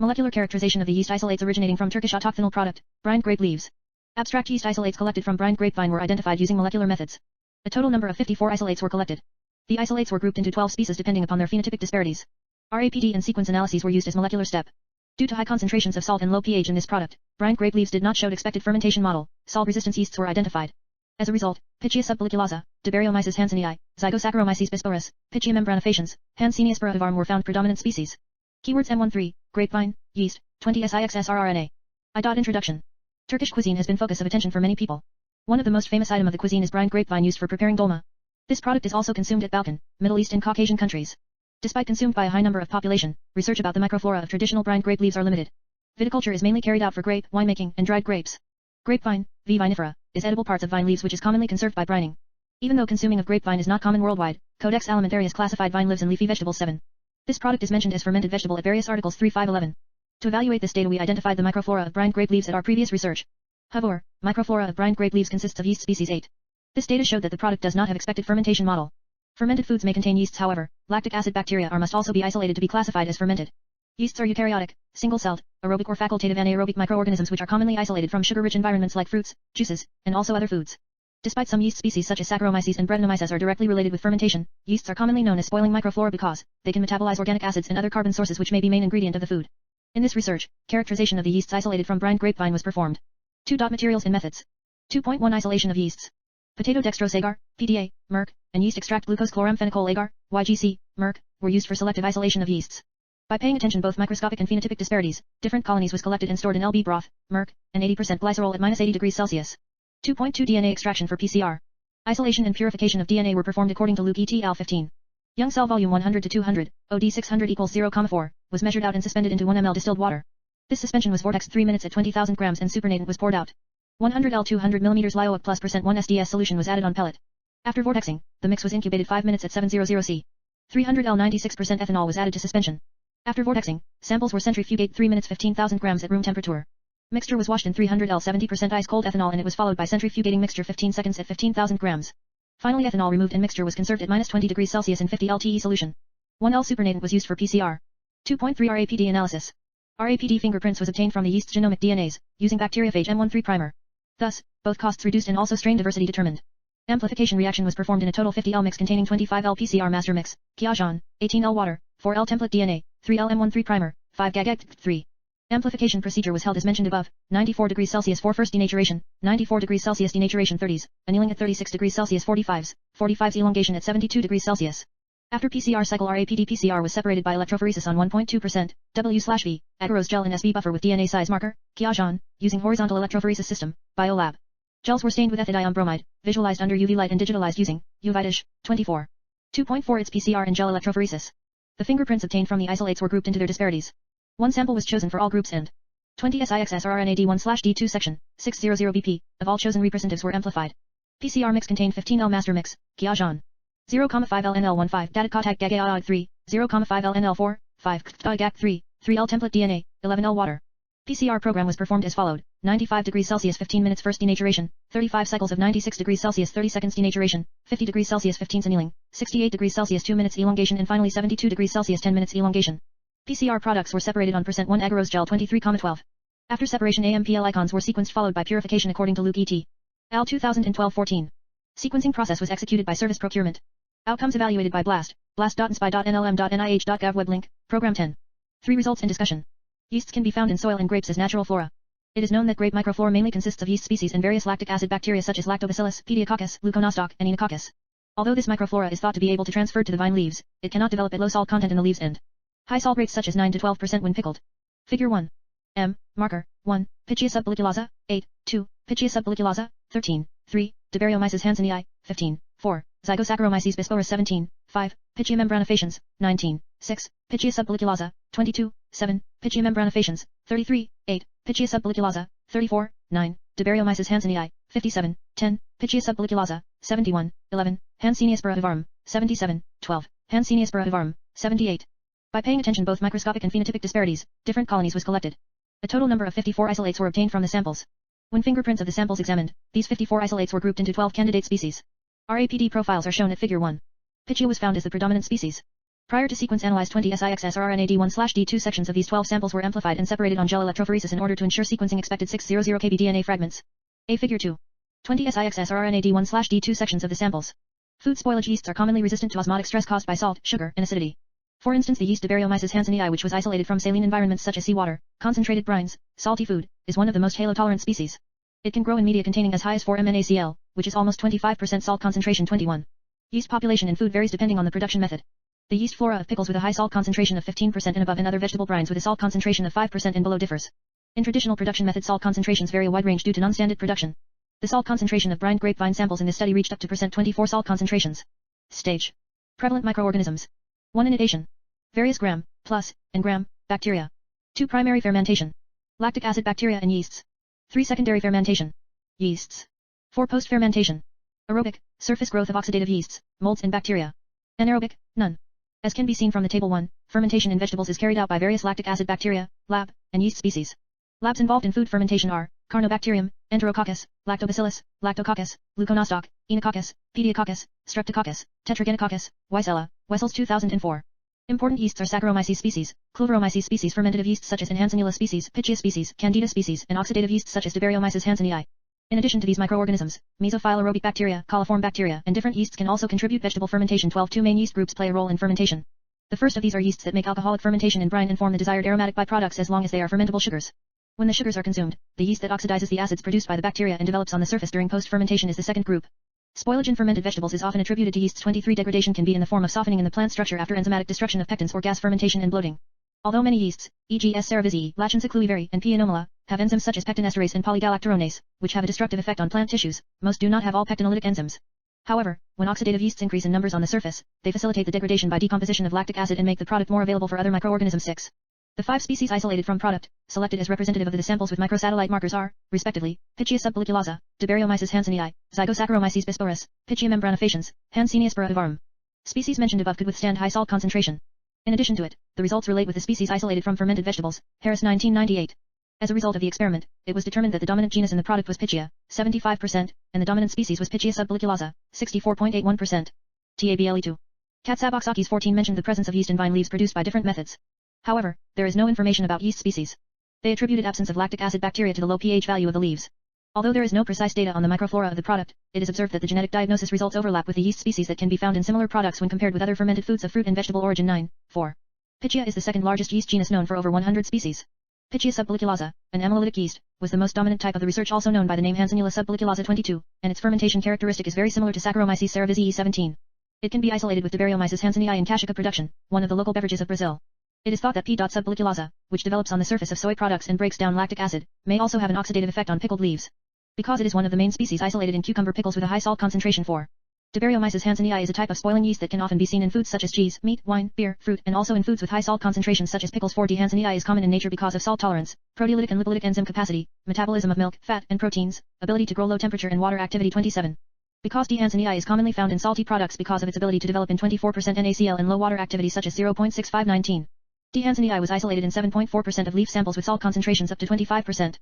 Molecular characterization of the yeast isolates originating from Turkish Autochthonal product, Brined grape leaves. Abstract yeast isolates collected from Brined grapevine were identified using molecular methods. A total number of 54 isolates were collected. The isolates were grouped into 12 species depending upon their phenotypic disparities. RAPD and sequence analyses were used as molecular step. Due to high concentrations of salt and low pH in this product, Brined grape leaves did not show expected fermentation model. Salt-resistant yeasts were identified. As a result, Pichia subpelliculosa, Debaryomyces hansenii, Zygosaccharomyces bisporus, Pichia membranifaciens, Hanseniaspora uvarum were found predominant species. Keywords M13, grapevine, yeast, 20 SIXSRRNA. Introduction. Turkish cuisine has been focus of attention for many people. One of the most famous item of the cuisine is Brined grapevine used for preparing dolma. This product is also consumed at Balkan, Middle East and Caucasian countries. Despite consumed by a high number of population, research about the microflora of traditional Brined grape leaves are limited. Viticulture is mainly carried out for grape, winemaking, and dried grapes. Grapevine, V. vinifera, is edible parts of vine leaves which is commonly conserved by brining. Even though consuming of grapevine is not common worldwide, Codex Alimentarius classified vine leaves and leafy vegetables 7. This product is mentioned as fermented vegetable at various articles 3-5-11. To evaluate this data we identified the microflora of Brined grape leaves at our previous research. However, microflora of Brined grape leaves consists of yeast species 8. This data showed that the product does not have expected fermentation model. Fermented foods may contain yeasts however, lactic acid bacteria are must also be isolated to be classified as fermented. Yeasts are eukaryotic, single-celled, aerobic or facultative anaerobic microorganisms which are commonly isolated from sugar-rich environments like fruits, juices, and also other foods. Despite some yeast species such as Saccharomyces and Brettanomyces are directly related with fermentation, yeasts are commonly known as spoiling microflora because they can metabolize organic acids and other carbon sources which may be main ingredient of the food. In this research, characterization of the yeasts isolated from Brined grapevine was performed. 2. Materials and methods. 2.1 Isolation of yeasts. Potato dextrose agar, PDA, Merck, and yeast extract glucose chloramphenicol agar, YGC, Merck, were used for selective isolation of yeasts. By paying attention both microscopic and phenotypic disparities, different colonies was collected and stored in LB broth, Merck, and 80% glycerol at -80 degrees Celsius. 2.2 DNA extraction for PCR. Isolation and purification of DNA were performed according to Luke et al. 15. Young cell volume 100 to 200, OD 600 equals 0,4, was measured out and suspended into 1 ml distilled water. This suspension was vortexed 3 minutes at 20,000 grams and supernatant was poured out. 100 L 200 mm lyoac plus % 1 SDS solution was added on pellet. After vortexing, the mix was incubated 5 minutes at 700 C. 300 L 96% ethanol was added to suspension. After vortexing, samples were centrifugate 3 minutes 15,000 grams at room temperature. Mixture was washed in 300 L 70% ice-cold ethanol and it was followed by centrifugating mixture 15 seconds at 15,000 grams. Finally ethanol removed and mixture was conserved at -20 degrees Celsius in 50 LTE solution. 1 L supernatant was used for PCR. 2.3 RAPD analysis. RAPD fingerprints was obtained from the yeast's genomic DNAs, using bacteriophage M13 primer. Thus, both costs reduced and also strain diversity determined. Amplification reaction was performed in a total 50 L mix containing 25 L PCR master mix, Kiajan, 18 L water, 4 L template DNA, 3 L M13 primer, 5 GAG 3. Amplification procedure was held as mentioned above, 94 degrees Celsius for first denaturation, 94 degrees Celsius denaturation 30s, annealing at 36 degrees Celsius 45s, 45s elongation at 72 degrees Celsius. After PCR cycle RAPD PCR was separated by electrophoresis on 1.2%, W/V, agarose gel in SV buffer with DNA size marker, Kiajan, using horizontal electrophoresis system, Biolab. Gels were stained with ethidium bromide, visualized under UV light and digitalized using, UVidish, 24. 2.4 Its PCR and gel electrophoresis. The fingerprints obtained from the isolates were grouped into their disparities. One sample was chosen for all groups and 20 SIXSRRNA D1/D2 section, 600 BP, of all chosen representatives were amplified. PCR mix contained 15 L master mix, Kiajan. 0,5 LNL15 data contact GAG 3, 0,5 LNL4, 5 GAG 3, 3 L template DNA, 11 L water. PCR program was performed as followed, 95 degrees Celsius 15 minutes first denaturation, 35 cycles of 96 degrees Celsius 30 seconds denaturation, 50 degrees Celsius 15 annealing, 68 degrees Celsius 2 minutes elongation and finally 72 degrees Celsius 10 minutes elongation. PCR products were separated on %1 agarose gel 23,12. After separation AMPL icons were sequenced followed by purification according to Luke et al. 2012-14. Sequencing process was executed by service procurement. Outcomes evaluated by BLAST, blast.nspy.nlm.nih.gov web link, Program 10. 3 Results and discussion. Yeasts can be found in soil and grapes as natural flora. It is known that grape microflora mainly consists of yeast species and various lactic acid bacteria such as Lactobacillus, Pediococcus, Leuconostoc, and Enococcus. Although this microflora is thought to be able to transfer to the vine leaves, it cannot develop at low salt content in the leaves and high salt rates such as 9 to 12% when pickled. Figure 1. M. Marker, 1, Pichia subpelliculosa, 8, 2, Pichia subpelliculosa, 13, 3, Debaryomyces hansenii, 15, 4, Zygosaccharomyces bisporus 17, 5, Pichia membranifaciens, 19, 6, Pichia subpelliculosa, 22, 7, Pichia membranifaciens, 33, 8, Pichia subpelliculosa, 34, 9, Debaryomyces hansenii, 57, 10, Pichia subpelliculosa, 71, 11, Hanseniaspora uvarum, 77, 12, Hanseniaspora uvarum, 78. By paying attention both microscopic and phenotypic disparities, different colonies was collected. A total number of 54 isolates were obtained from the samples. When fingerprints of the samples examined, these 54 isolates were grouped into 12 candidate species. RAPD profiles are shown at Figure 1. Pichia was found as the predominant species. Prior to sequence analyzed 20 SIXS or RNAD1/D2 sections of these 12 samples were amplified and separated on gel electrophoresis in order to ensure sequencing expected 600 kb DNA fragments. A figure 2. 20 SIXS or RNAD1/D2 sections of the samples. Food spoilage yeasts are commonly resistant to osmotic stress caused by salt, sugar, and acidity. For instance, the yeast Debaryomyces hansenii, which was isolated from saline environments such as seawater, concentrated brines, salty food, is one of the most halotolerant species. It can grow in media containing as high as 4 MnACl, which is almost 25% salt concentration 21. Yeast population in food varies depending on the production method. The yeast flora of pickles with a high salt concentration of 15% and above and other vegetable brines with a salt concentration of 5% and below differs. In traditional production methods, salt concentrations vary a wide range due to non-standard production. The salt concentration of brined grapevine samples in this study reached up to %24 salt concentrations. Stage. Prevalent microorganisms. 1 inundation. Various gram, plus, and gram, bacteria. 2 primary fermentation. Lactic acid bacteria and yeasts. 3 secondary fermentation. Yeasts. 4 post-fermentation. Aerobic, surface growth of oxidative yeasts, molds and bacteria. Anaerobic, none. As can be seen from the Table 1, fermentation in vegetables is carried out by various lactic acid bacteria, lab, and yeast species. Labs involved in food fermentation are Carnobacterium, Enterococcus, Lactobacillus, Lactococcus, Leuconostoc, Enococcus, Pediococcus, Streptococcus, Tetragenococcus, Weissella, Wessels 2004. Important yeasts are Saccharomyces species, Cloveromyces species, fermentative yeasts such as Hansenii species, Pichia species, Candida species, and oxidative yeasts such as Debaryomyces hansenii. In addition to these microorganisms, mesophile aerobic bacteria, coliform bacteria, and different yeasts can also contribute vegetable fermentation. 2 main yeast groups play a role in fermentation. The first of these are yeasts that make alcoholic fermentation in brine and form the desired aromatic byproducts as long as they are fermentable sugars. When the sugars are consumed, the yeast that oxidizes the acids produced by the bacteria and develops on the surface during post-fermentation is the second group. Spoilage in fermented vegetables is often attributed to yeasts. 23 Degradation can be in the form of softening in the plant structure after enzymatic destruction of pectins or gas fermentation and bloating. Although many yeasts, e.g. S. cerevisiae, Lachansa cluiveri, and P. anomala, have enzymes such as pectin esterase and polygalacturonase, which have a destructive effect on plant tissues, most do not have all pectinolytic enzymes. However, when oxidative yeasts increase in numbers on the surface, they facilitate the degradation by decomposition of lactic acid and make the product more available for other microorganisms. 6. The 5 species isolated from product, selected as representative of the samples with microsatellite markers are, respectively, Pichia subpelliculosa, Debaryomyces hansenii, Zygosaccharomyces bisporus, Pichia membranifaciens, Hanseniaspora uvarum. Species mentioned above could withstand high salt concentration. In addition to it, the results relate with the species isolated from fermented vegetables, Harris 1998. As a result of the experiment, it was determined that the dominant genus in the product was Pichia, 75%, and the dominant species was Pichia subpelliculosa, 64.81%. TABLE2. Katsaboxakis 14 mentioned the presence of yeast in vine leaves produced by different methods. However, there is no information about yeast species. They attributed absence of lactic acid bacteria to the low pH value of the leaves. Although there is no precise data on the microflora of the product, it is observed that the genetic diagnosis results overlap with the yeast species that can be found in similar products when compared with other fermented foods of fruit and vegetable origin. 9. 4. Pichia is the second largest yeast genus known for over 100 species. Pichia subpelliculosa, an amylolytic yeast, was the most dominant type of the research, also known by the name Hansenii subpelliculosa 22, and its fermentation characteristic is very similar to Saccharomyces cerevisiae 17. It can be isolated with Debaryomyces hansenii in cachaça production, one of the local beverages of Brazil. It is thought that P. subpelliculosa, which develops on the surface of soy products and breaks down lactic acid, may also have an oxidative effect on pickled leaves. Because it is one of the main species isolated in cucumber pickles with a high salt concentration. 4. Debaryomyces hansenii is a type of spoiling yeast that can often be seen in foods such as cheese, meat, wine, beer, fruit, and also in foods with high salt concentrations such as pickles. 4. D. hansenii is common in nature because of salt tolerance, proteolytic and lipolytic enzyme capacity, metabolism of milk, fat, and proteins, ability to grow low temperature and water activity. 27. Because D. hansenii is commonly found in salty products because of its ability to develop in 24% NaCl and low water activity such as 0.6519. D. hansenii was isolated in 7.4% of leaf samples with salt concentrations up to 25%.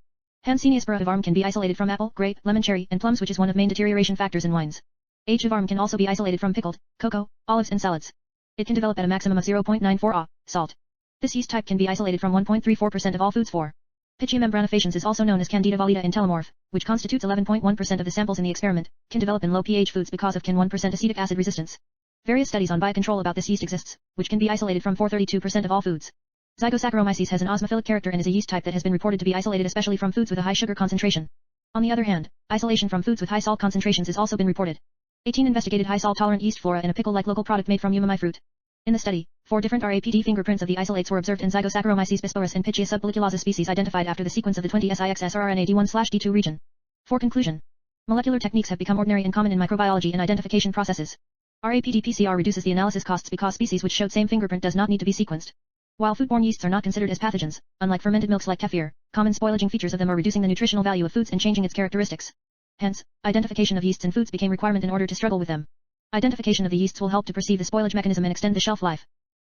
Hanseniaspora uvarum can be isolated from apple, grape, lemon, cherry, and plums, which is one of main deterioration factors in wines. H. uvarum can also be isolated from pickled, cocoa, olives and salads. It can develop at a maximum of 0.94 A, salt. This yeast type can be isolated from 1.34% of all foods. 4. Pichia membranifaciens is also known as Candida valida in telomorph, which constitutes 11.1% of the samples in the experiment, can develop in low pH foods because of 1% acetic acid resistance. Various studies on biocontrol about this yeast exists, which can be isolated from 4.32% of all foods. Zygosaccharomyces has an osmophilic character and is a yeast type that has been reported to be isolated especially from foods with a high sugar concentration. On the other hand, isolation from foods with high salt concentrations has also been reported. 18 Investigated high salt tolerant yeast flora in a pickle-like local product made from umami fruit. In the study, 4 different RAPD fingerprints of the isolates were observed in Zygosaccharomyces bisporus and Pichia subpelliculosa species identified after the sequence of the 20 SIXS or RNAD1/D2 region. For conclusion, molecular techniques have become ordinary and common in microbiology and identification processes. RAPD-PCR reduces the analysis costs because species which showed same fingerprint does not need to be sequenced. While foodborne yeasts are not considered as pathogens, unlike fermented milks like kefir, common spoilaging features of them are reducing the nutritional value of foods and changing its characteristics. Hence, identification of yeasts in foods became requirement in order to struggle with them. Identification of the yeasts will help to perceive the spoilage mechanism and extend the shelf life.